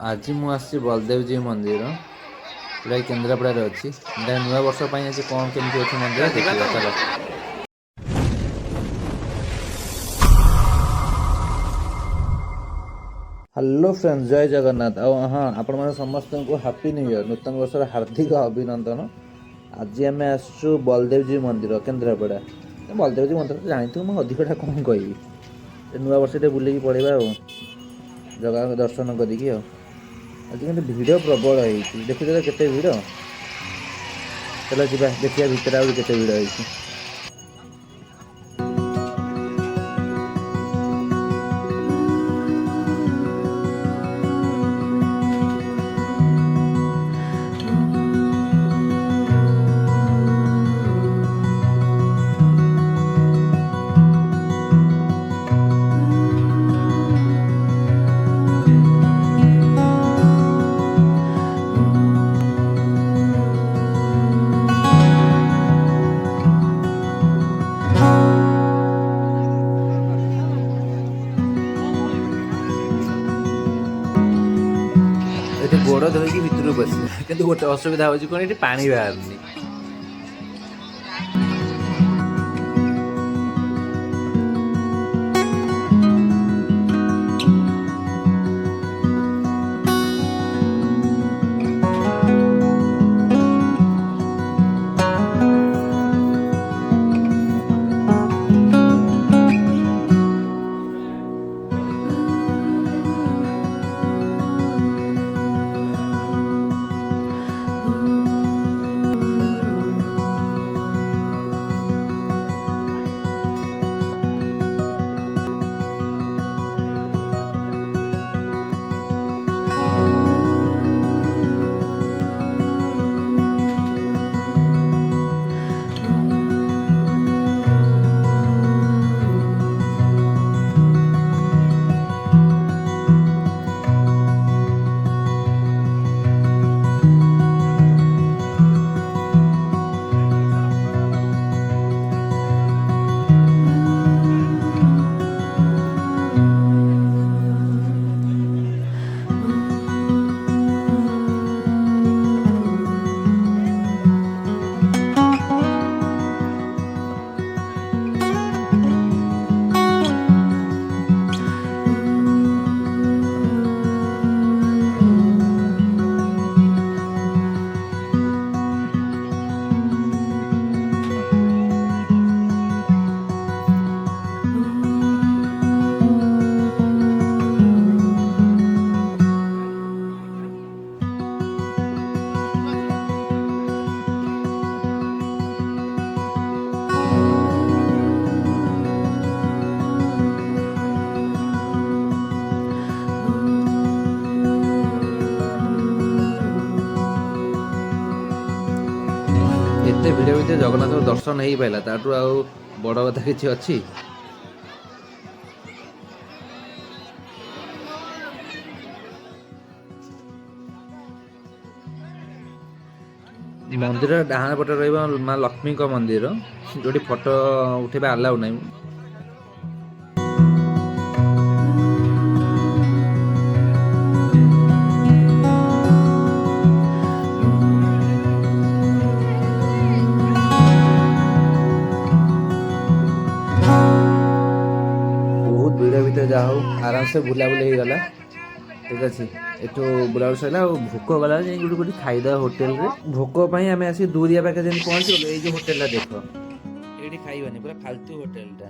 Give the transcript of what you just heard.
आज मुझे बलदेवजी मंदिर पूरा केन्द्रापड़ा अच्छी नुआ वर्ष आज कौन केमती अच्छी मंदिर देखा चलो। हेलो फ्रेंड्स, जय जगन्नाथ। हाँ, आपण समस्त को हैप्पी न्यू ईयर, नूतन वर्षर हार्दिक अभिनंदन। आज आम आसु बलदेवजी मंदिर केन्द्रापड़ा। बलदेवजी मंदिर तो जानते मुझे अधिकटा कौन कह नुआ वर्ष बुले पड़ेगा जगह दर्शन करी। आज कि भिड़ प्रबल है, देखुच तो केते भिड़। चलो जी देखिए भितर आ केते भिड़ है। गोड़ धोईकी भितर बस कि गोटे असुविधा हो कौन ये पानी बाहर। एते भिड़ भितर जगन्नाथ दर्शन हो पाला ताठू आ बड़ कथा किसी अच्छी। मंदिर डाहाण पटे माँ लक्ष्मी मंदिर जो फोटो उठेबा अलाउ नहीं। जा हो आराम से बुलाबुली गला ठीक अच्छे। एठू बुलाबुली सरला भोक गला गोटे खाईद होटेल रे भोक आम आस दूरिया पाखे पहुँच गलु। ये होटेल देख ये खाइबानी पूरा फालतू होटेल टा।